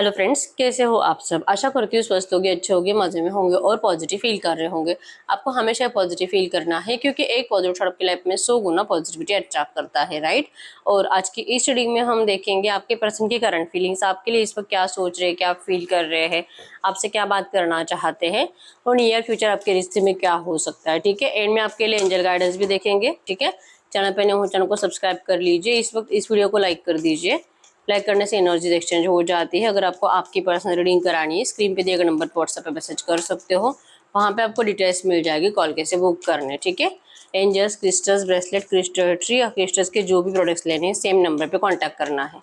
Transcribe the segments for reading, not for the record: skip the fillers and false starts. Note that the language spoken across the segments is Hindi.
हेलो फ्रेंड्स, कैसे हो आप सब। आशा करती हूँ स्वस्थ होंगे, अच्छे होंगे, मजे में होंगे और पॉजिटिव फील कर रहे होंगे। आपको हमेशा पॉजिटिव फील करना है क्योंकि एक पॉजिटिव थॉट आपकी लाइफ में 100 गुना पॉजिटिविटी अट्रैक्ट करता है, राइट। और आज की इस रीडिंग में हम देखेंगे आपके पर्सन की करंट फीलिंग्स, आपके लिए इस वक्त क्या सोच रहे हैं, क्या फील कर रहे हैं, आपसे क्या बात करना चाहते हैं और नियर फ्यूचर आपके रिश्ते में क्या हो सकता है। ठीक है, एंड में आपके लिए एंजल गाइडेंस भी देखेंगे। ठीक है, चैनल पर नए हो चैनल को सब्सक्राइब कर लीजिए। इस वक्त इस वीडियो को लाइक कर दीजिए। लाइक करने से एनर्जी एक्सचेंज हो जाती है। अगर आपको आपकी पर्सनल रीडिंग करानी है, स्क्रीन पे दिए गए नंबर पर व्हाट्सएप पे मैसेज कर सकते हो, वहाँ पे आपको डिटेल्स मिल जाएगी कॉल कैसे बुक करने। ठीक है, angels, crystals, bracelet, crystal tree या क्रिस्टल्स के जो भी प्रोडक्ट्स लेने हैं सेम नंबर पे कांटेक्ट करना है।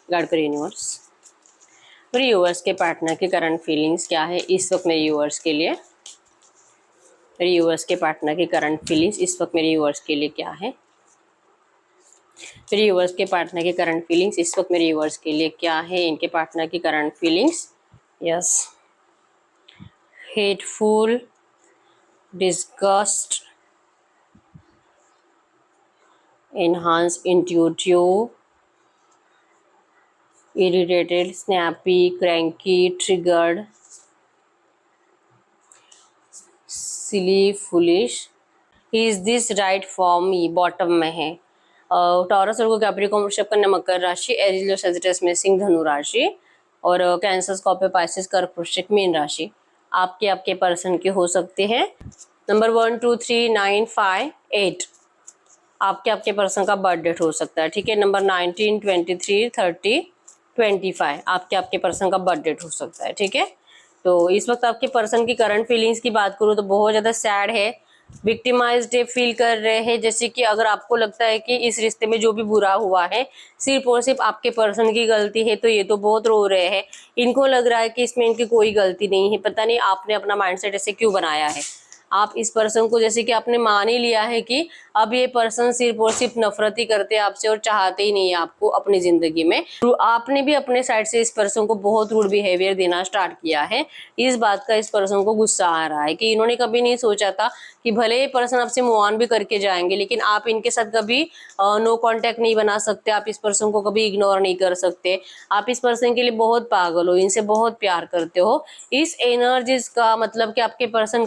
गाइड कर यूनिवर्स। मेरे यूवर्स के पार्टनर की करंट फीलिंग्स क्या है इस वक्त मेरे यूवर्स के लिए। मेरे यूवर्स के पार्टनर की करंट फीलिंग्स इस वक्त मेरे यूवर्स के लिए क्या है। मेरे यूवर्स के पार्टनर की करंट फीलिंग्स इस वक्त मेरे यूवर्स के लिए क्या है। इनके पार्टनर की current feelings, yes, hateful, disgust, enhance, intuitive, irritated, snappy, cranky, triggered, silly, foolish. Is this right for me, bottom में है। टॉरस और कैप्रिकॉर्न, वृषभ, कन्या, मकर राशि, एरीज, लियो, सजिटेरियस में सिंह, धनु राशि और कैंसर, स्कॉर्पियो, पाइसेस, कर्क, वृश्चिक, मीन राशि आपके पर्सन के हो सकते हैं। नंबर 1 2 3 9 5 8 आपके पर्सन का बर्थ डेट हो सकता है। ठीक है, नंबर 19 23 30 25 आपके पर्सन का बर्थ डेट हो सकता है। ठीक है, तो इस वक्त आपके पर्सन की करंट फीलिंग्स की बात करूँ तो बहुत ज़्यादा सैड है, विक्टिमाइज्ड फील कर रहे हैं। जैसे कि अगर आपको लगता है कि इस रिश्ते में जो भी बुरा हुआ है सिर्फ और सिर्फ आपके पर्सन की गलती है, तो ये तो बहुत रो रहे हैं। इनको लग रहा है कि इसमें इनकी कोई गलती नहीं है। पता नहीं आपने अपना माइंडसेट ऐसे क्यों बनाया है। आप इस पर्सन को जैसे कि आपने मान ही लिया है कि अब ये पर्सन सिर्फ और सिर्फ नफरत ही करते हैं आपसे और चाहते ही नहीं है आपको अपनी जिंदगी में। तो आपने भी अपने साइड से इस पर्सन को बहुत रूड बिहेवियर देना स्टार्ट किया है। इस बात का इस पर्सन को गुस्सा आ रहा है कि इन्होंने कभी नहीं सोचा था कि भले ये पर्सन आपसे मूव ऑन भी करके जाएंगे, लेकिन आप इनके साथ कभी नो कांटेक्ट नहीं बना सकते। आप इस पर्सन को कभी इग्नोर नहीं कर सकते। आप इस पर्सन के लिए बहुत पागल हो, इनसे बहुत प्यार करते हो। इस एनर्जीज का मतलब कि आपके पर्सन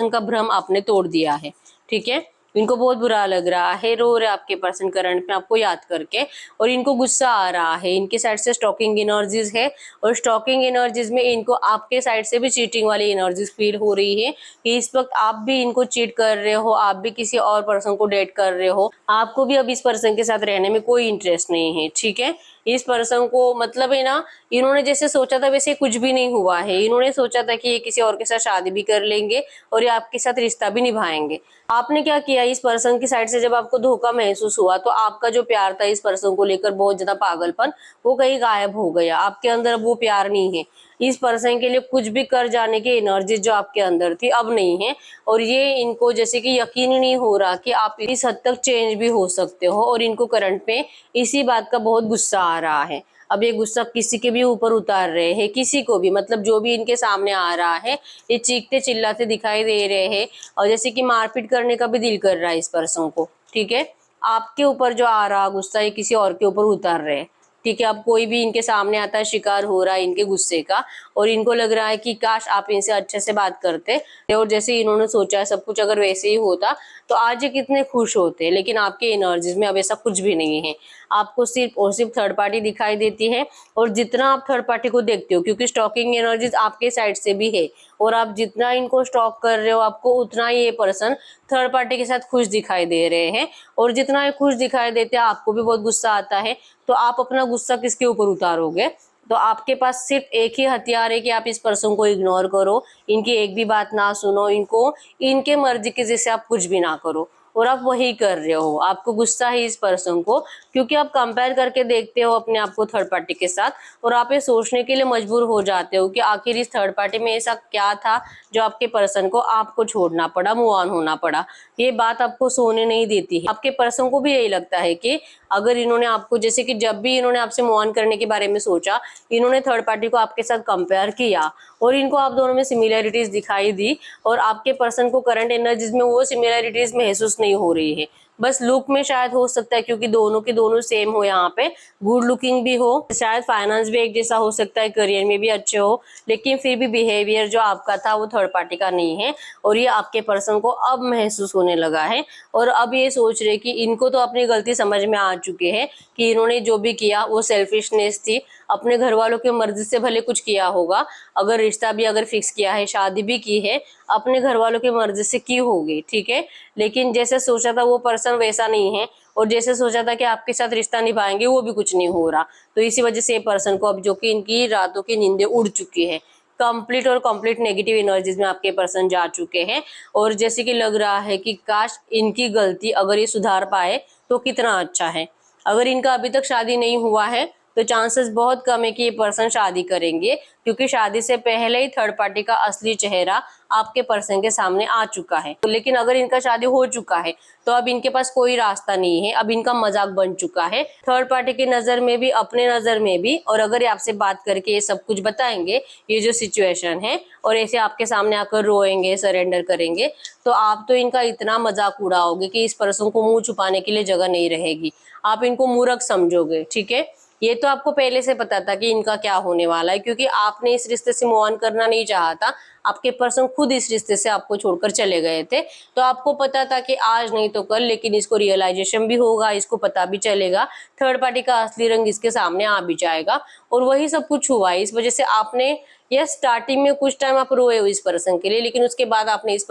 का भ्रम आपने तोड़ दिया है। ठीक है, इनको बहुत बुरा लग रहा है, रो रहे आपके पर्सन करंट में आपको याद करके, और इनको गुस्सा आ रहा है। इनके साइड से स्टॉकिंग एनर्जीज है और स्टॉकिंग एनर्जीज में इनको आपके साइड से भी चीटिंग वाली एनर्जीज फील हो रही है कि इस वक्त आप भी इनको चीट कर रहे हो, आप भी किसी और पर्सन को डेट कर रहे हो, आपको भी अब इस पर्सन के साथ रहने में कोई इंटरेस्ट नहीं है। ठीक है, इस पर्सन को मतलब है ना, इन्होंने जैसे सोचा था वैसे कुछ भी नहीं हुआ है। इन्होंने सोचा था कि ये किसी और के साथ शादी भी कर लेंगे और ये आपके साथ रिश्ता भी निभाएंगे। आपने क्या किया, इस पर्सन की साइड से जब आपको धोखा महसूस हुआ तो आपका जो प्यार था इस पर्सन को लेकर, बहुत ज्यादा पागलपन, वो कहीं गायब हो गया। आपके अंदर अब वो प्यार नहीं है। इस पर्सन के लिए कुछ भी कर जाने की एनर्जी जो आपके अंदर थी अब नहीं है, और ये इनको जैसे कि यकीन ही नहीं हो रहा कि आप इस हद तक चेंज भी हो सकते हो, और इनको करंट में इसी बात का बहुत गुस्सा आ रहा है। अब ये गुस्सा किसी के भी ऊपर उतार रहे हैं, किसी को भी, मतलब जो भी इनके सामने आ रहा है ये चीखते चिल्लाते दिखाई दे रहे हैं, और जैसे कि मारपीट करने का भी दिल कर रहा है इस पर्सन को। ठीक है, आपके ऊपर जो आ रहा गुस्सा ये किसी और के ऊपर उतार रहे हैं। ठीक है, अब कोई भी इनके सामने आता है शिकार हो रहा है इनके गुस्से का, और इनको लग रहा है कि काश आप इनसे अच्छे से बात करते, और जैसे इन्होंने सोचा है सब कुछ अगर वैसे ही होता तो आज ये कितने खुश होते। लेकिन आपके एनर्जीज में अब ऐसा कुछ भी नहीं है। आपको सिर्फ और सिर्फ थर्ड पार्टी दिखाई देती है, और जितना आप थर्ड पार्टी को देखते हो, क्योंकि स्टॉकिंग एनर्जीज आपके साइड से भी है, और आप जितना इनको स्टॉक कर रहे हो आपको उतना ही ये पर्सन थर्ड पार्टी के साथ खुश दिखाई दे रहे हैं, और जितना ये खुश दिखाई देते हैं आपको भी बहुत गुस्सा आता है। तो आप अपना गुस्सा किसके ऊपर उतारोगे। तो आपके पास सिर्फ एक ही हथियार है कि आप इस पर्सन को इग्नोर करो, इनकी एक भी बात ना सुनो, इनको इनके मर्जी के जैसे आप कुछ भी ना करो, और आप वही कर रहे हो। आपको गुस्सा है इस पर्सन को क्योंकि आप कंपेयर करके देखते हो अपने आप को थर्ड पार्टी के साथ, और आप ये सोचने के लिए मजबूर हो जाते हो कि आखिर इस थर्ड पार्टी में ऐसा क्या था जो आपके पर्सन को आपको छोड़ना पड़ा, मूव ऑन होना पड़ा। ये बात आपको सोने नहीं देती है। आपके पर्सन को भी यही लगता है कि अगर इन्होंने आपको, जैसे कि जब भी इन्होंने आपसे मूव ऑन करने के बारे में सोचा, इन्होंने थर्ड पार्टी को आपके साथ कंपेयर किया और इनको आप दोनों में सिमिलैरिटीज दिखाई दी, और आपके पर्सन को करंट एनर्जीज में वो सिमिलैरिटीज महसूस नहीं हो रही है। बस लुक में शायद हो सकता है, क्योंकि दोनों के दोनों सेम हो, यहाँ पे गुड लुकिंग भी हो, शायद फाइनेंस भी एक जैसा हो सकता है, करियर में भी अच्छे हो, लेकिन फिर भी बिहेवियर जो आपका था वो थर्ड पार्टी का नहीं है। और ये आपके पर्सन को अब महसूस होने लगा है और अब ये सोच रहे कि इनको तो अपनी गलती समझ में आ चुकी है कि इन्होंने जो भी किया वो सेल्फिशनेस थी, अपने घर वालों की मर्जी से भले कुछ किया होगा, अगर रिश्ता भी अगर फिक्स किया है, शादी भी की है, अपने घर वालों की मर्जी से की होगी, ठीक है। लेकिन जैसे सोचा था वो पर्सन वैसा नहीं है, और जैसे सोचा था कि आपके साथ रिश्ता निभाएंगे वो भी कुछ नहीं हो रहा। तो इसी वजह से ये पर्सन को अब जो कि इनकी रातों की नींदें उड़ चुकी है, कंप्लीट और कंप्लीट नेगेटिव एनर्जीज में आपके पर्सन जा चुके हैं। और जैसे कि लग रहा है कि काश इनकी गलती अगर ये सुधार पाए तो कितना अच्छा है। अगर इनका अभी तक शादी नहीं हुआ है तो चांसेस बहुत कम है कि ये पर्सन शादी करेंगे, क्योंकि शादी से पहले ही थर्ड पार्टी का असली चेहरा आपके पर्सन के सामने आ चुका है। लेकिन अगर इनका शादी हो चुका है तो अब इनके पास कोई रास्ता नहीं है, अब इनका मजाक बन चुका है थर्ड पार्टी की नजर में भी, अपने नजर में भी। और अगर ये आपसे बात करके ये सब कुछ बताएंगे, ये जो सिचुएशन है, और ऐसे आपके सामने आकर रोएंगे, सरेंडर करेंगे, तो आप तो इनका इतना मजाक उड़ाओगे कि इस पर्सन को मुंह छुपाने के लिए जगह नहीं रहेगी, आप इनको मूर्ख समझोगे, ठीक है। ये तो आपको पहले से पता था कि इनका क्या होने वाला है, क्योंकि आपने इस रिश्ते से मूव ऑन करना नहीं चाहा था, आपके पर्सन खुद इस रिश्ते से आपको छोड़कर चले गए थे। तो आपको पता था कि आज नहीं तो कल लेकिन इसको रियलाइजेशन भी होगा, इसको पता भी चलेगा, थर्ड पार्टी का असली रंग इसके सामने आ भी जाएगा। और वही सब कुछ हुआ है। इस वजह से आपने यह स्टार्टिंग में कुछ टाइम आप रोए हो इस पर्सन के लिए, लेकिन उसके बाद आपने इस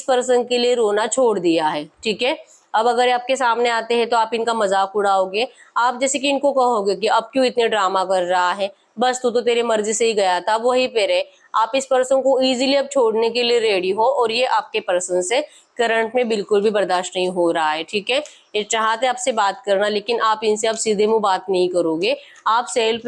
पर्सन के लिए रोना छोड़ दिया है, ठीक है। अब अगर आपके सामने आते हैं तो आप इनका मजाक उड़ाओगे, आप जैसे कि इनको कहोगे कि अब क्यों इतने ड्रामा कर रहा है, बस तू तो तेरी मर्जी से ही गया था, वहीं पे रहे। आप इस पर्सन को इजीली अब छोड़ने के लिए रेडी हो, और ये आपके पर्सन से करंट में बिल्कुल भी बर्दाश्त नहीं हो रहा है, ठीक है। ये चाहते आपसे बात करना, लेकिन आप इनसे अब सीधे मुंह बात नहीं करोगे। आप सेल्फ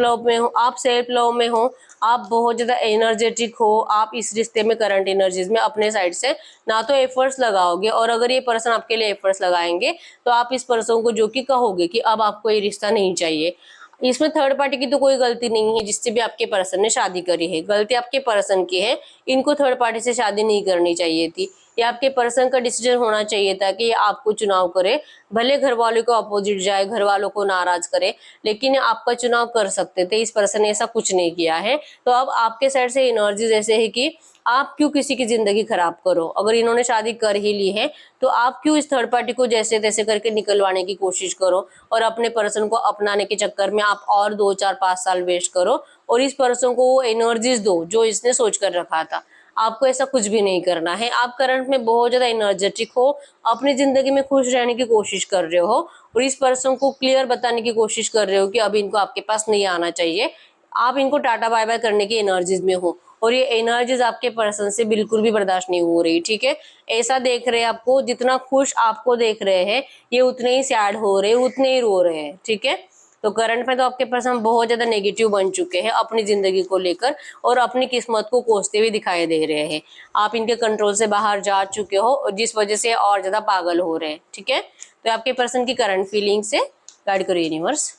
लव में हो, आप बहुत ज्यादा एनर्जेटिक हो, आप इस रिश्ते में करंट एनर्जीज में अपने साइड से ना तो एफर्ट्स लगाओगे, और अगर ये पर्सन आपके लिए एफर्ट्स लगाएंगे तो आप इस पर्सन को जो कि कहोगे कि अब आपको ये रिश्ता नहीं चाहिए। इसमें थर्ड पार्टी की तो कोई गलती नहीं है, जिससे भी आपके पर्सन ने शादी करी है, गलती आपके पर्सन की है। इनको थर्ड पार्टी से शादी नहीं करनी चाहिए थी, ये आपके पर्सन का डिसीजन होना चाहिए था कि ये आपको चुनाव करे, भले घर वालों को अपोजिट जाए, घर वालों को नाराज करे, लेकिन आपका चुनाव कर सकते थे। इस पर्सन ने ऐसा कुछ नहीं किया है। तो अब आपके साइड से एनर्जी जैसे है कि आप क्यों किसी की जिंदगी खराब करो, अगर इन्होंने शादी कर ही ली है तो आप क्यों इस थर्ड पार्टी को जैसे तैसे करके निकलवाने की कोशिश करो, और अपने पर्सन को अपनाने के चक्कर में आप और 2 4 5 साल वेस्ट करो, और इस पर्सन को वो एनर्जीज दो जो इसने सोच कर रखा था। आपको ऐसा कुछ भी नहीं करना है। आप करंट में बहुत ज्यादा एनर्जेटिक हो, अपनी जिंदगी में खुश रहने की कोशिश कर रहे हो, और इस पर्सन को क्लियर बताने की कोशिश कर रहे हो कि अब इनको आपके पास नहीं आना चाहिए। आप इनको टाटा बाय बाय करने की एनर्जीज में हो, और ये एनर्जीज आपके पर्सन से बिल्कुल भी बर्दाश्त नहीं हो रही, ठीक है। ऐसा देख रहे हैं आपको, जितना खुश आपको देख रहे हैं ये उतने ही सैड हो रहे हैं, उतने ही रो रहे हैं, ठीक है। तो करंट में तो आपके पर्सन बहुत ज्यादा नेगेटिव बन चुके हैं अपनी जिंदगी को लेकर, और अपनी किस्मत को कोसते हुए दिखाई दे रहे हैं। आप इनके कंट्रोल से बाहर जा चुके हो, और जिस वजह से और ज्यादा पागल हो रहे हैं, ठीक है। तो आपके पर्सन की करंट फीलिंग से गाइड करो यूनिवर्स।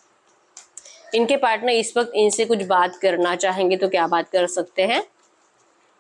इनके पार्टनर इस वक्त इनसे कुछ बात करना चाहेंगे तो क्या बात कर सकते हैं।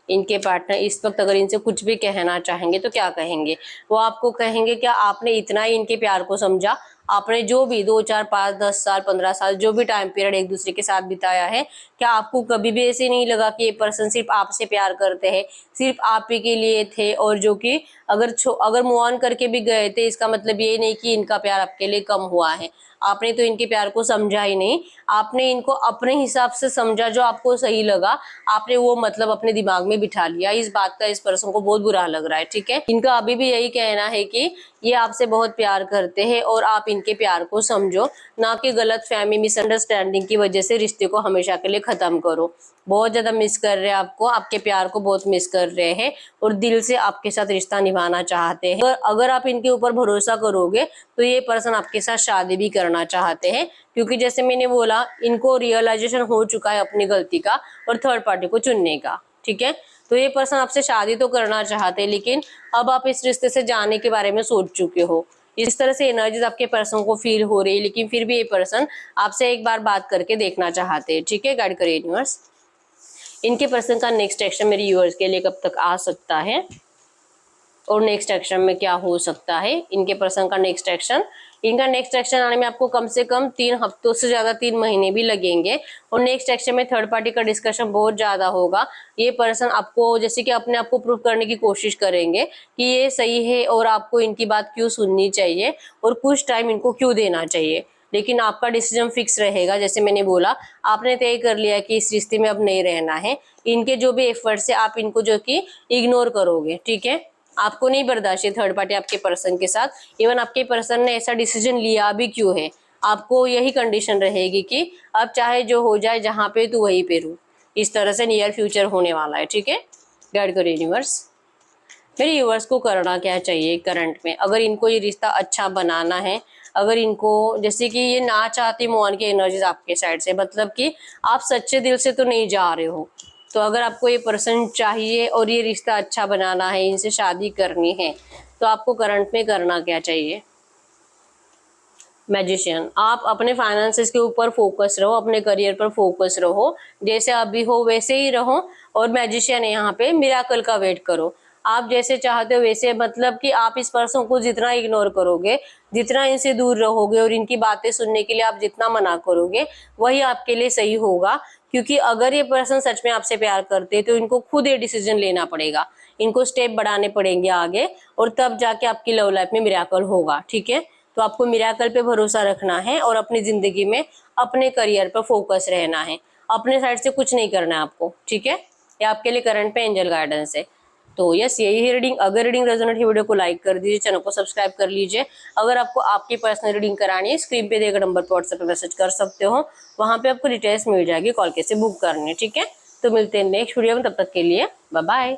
इनके पार्टनर इस वक्त अगर इनसे कुछ भी कहना चाहेंगे तो क्या कहेंगे। वो आपको कहेंगे क्या आपने इतना ही इनके प्यार को समझा, आपने जो भी 2 4 5 10 साल 15 साल जो भी टाइम पीरियड एक दूसरे के साथ बिताया है, क्या आपको कभी भी ऐसे नहीं लगा कि ये पर्सन सिर्फ आपसे प्यार करते हैं, सिर्फ आप ही के लिए थे, और जो कि अगर मूव ऑन करके भी गए थे इसका मतलब ये नहीं कि इनका प्यार आपके लिए कम हुआ है। आपने तो इनके प्यार को समझा ही नहीं, आपने इनको अपने हिसाब से समझा, जो आपको सही लगा आपने वो मतलब अपने दिमाग में बिठा लिया। इस बात का इस पर्सन को बहुत बुरा लग रहा है, ठीक है। इनका अभी भी यही कहना है कि ये आपसे बहुत प्यार करते हैं, और आप इनके प्यार को समझो, ना कि गलत फहमी मिसअंडरस्टैंडिंग की वजह से रिश्ते को हमेशा के लिए खत्म करो। बहुत ज्यादा मिस कर रहे हैं आपको, आपके प्यार को बहुत मिस कर रहे हैं, और दिल से आपके साथ रिश्ता निभाना चाहते हैं। अगर आप इनके ऊपर भरोसा करोगे तो ये पर्सन आपके साथ शादी भी करना चाहते हैं, क्योंकि जैसे मैंने बोला इनको रियलाइजेशन हो चुका है अपनी गलती का और थर्ड पार्टी को चुनने का, ठीक है। तो ये पर्सन आपसे शादी तो करना चाहते हैं, लेकिन अब आप इस रिश्ते से जाने के बारे में सोच चुके हो। इस तरह से एनर्जीज आपके पर्सन को फील हो रही है, लेकिन फिर भी ये पर्सन आपसे एक बार बात करके देखना चाहते हैं, ठीक है। गाइड करिए यूनिवर्स, इनके पर्सन का नेक्स्ट एक्शन मेरे व्यूअर्स के लिए कब तक आ सकता है। और नेक्स्ट एक्शन में क्या हो सकता है, इनके पर्सन का नेक्स्ट एक्शन। इनका नेक्स्ट एक्शन आने में आपको कम से कम 3 हफ्तों से ज्यादा 3 महीने भी लगेंगे। और नेक्स्ट एक्शन में थर्ड पार्टी का डिस्कशन बहुत ज्यादा होगा। ये पर्सन आपको जैसे कि अपने आप को प्रूव करने की कोशिश करेंगे कि ये सही है और आपको इनकी बात क्यों सुननी चाहिए और कुछ टाइम इनको क्यों देना चाहिए। लेकिन आपका डिसीजन फिक्स रहेगा। जैसे मैंने बोला, आपने तय कर लिया कि इस रिश्ते में अब नहीं रहना है। इनके जो भी एफर्ट्स है आप इनको जो कि इग्नोर करोगे, ठीक है। आपको नहीं बर्दाश्त है थर्ड पार्टी आपके पर्सन के साथ। इवन आपके पर्सन ने ऐसा डिसीजन लिया भी क्यों है, आपको यही कंडीशन रहेगी कि अब चाहे जो हो जाए, जहां पे तू वहीं पे रू। इस तरह से नियर फ्यूचर होने वाला है, ठीक है। गाइड करो यूनिवर्स, मेरे यूनिवर्स को करना क्या चाहिए करंट में, अगर इनको ये रिश्ता अच्छा बनाना है। अगर इनको जैसे कि ये ना चाहती मोहन की एनर्जीज आपके साइड से, मतलब कि आप सच्चे दिल से तो नहीं जा रहे हो। तो अगर आपको ये पर्सन चाहिए और ये रिश्ता अच्छा बनाना है, इनसे शादी करनी है, तो आपको करंट में करना क्या चाहिए। मैजिशियन, आप अपने फाइनेंसेस के ऊपर फोकस रहो, अपने करियर पर फोकस रहो, जैसे अभी हो वैसे ही रहो। और मैजिशियन है यहाँ पे, मिराकल का वेट करो। आप जैसे चाहते हो वैसे, मतलब कि आप इस पर्सन को जितना इग्नोर करोगे, जितना इनसे दूर रहोगे और इनकी बातें सुनने के लिए आप जितना मना करोगे, वही आपके लिए सही होगा। क्योंकि अगर ये पर्सन सच में आपसे प्यार करते तो इनको खुद ये डिसीजन लेना पड़ेगा, इनको स्टेप बढ़ाने पड़ेंगे आगे, और तब जाके आपकी लव लाइफ में मिराकल होगा, ठीक है। तो आपको मिराकल पे भरोसा रखना है और अपनी जिंदगी में अपने करियर पर फोकस रहना है। अपने साइड से कुछ नहीं करना है आपको, ठीक है। ये आपके लिए करंट पे एंजल गाइडेंस है। तो यस, यही है रीडिंग। अगर रीडिंग रेजोनेट, वीडियो को लाइक कर दीजिए, चैनल को सब्सक्राइब कर लीजिए। अगर आपको आपकी पर्सनल रीडिंग करानी है, स्क्रीन पे दिए गए नंबर पर व्हाट्सएप पे मैसेज कर सकते हो, वहां पे आपको डिटेल्स मिल जाएगी, कॉल कैसे बुक करनी है, ठीक है। तो मिलते हैं नेक्स्ट वीडियो में, तब तक के लिए बाय बाय।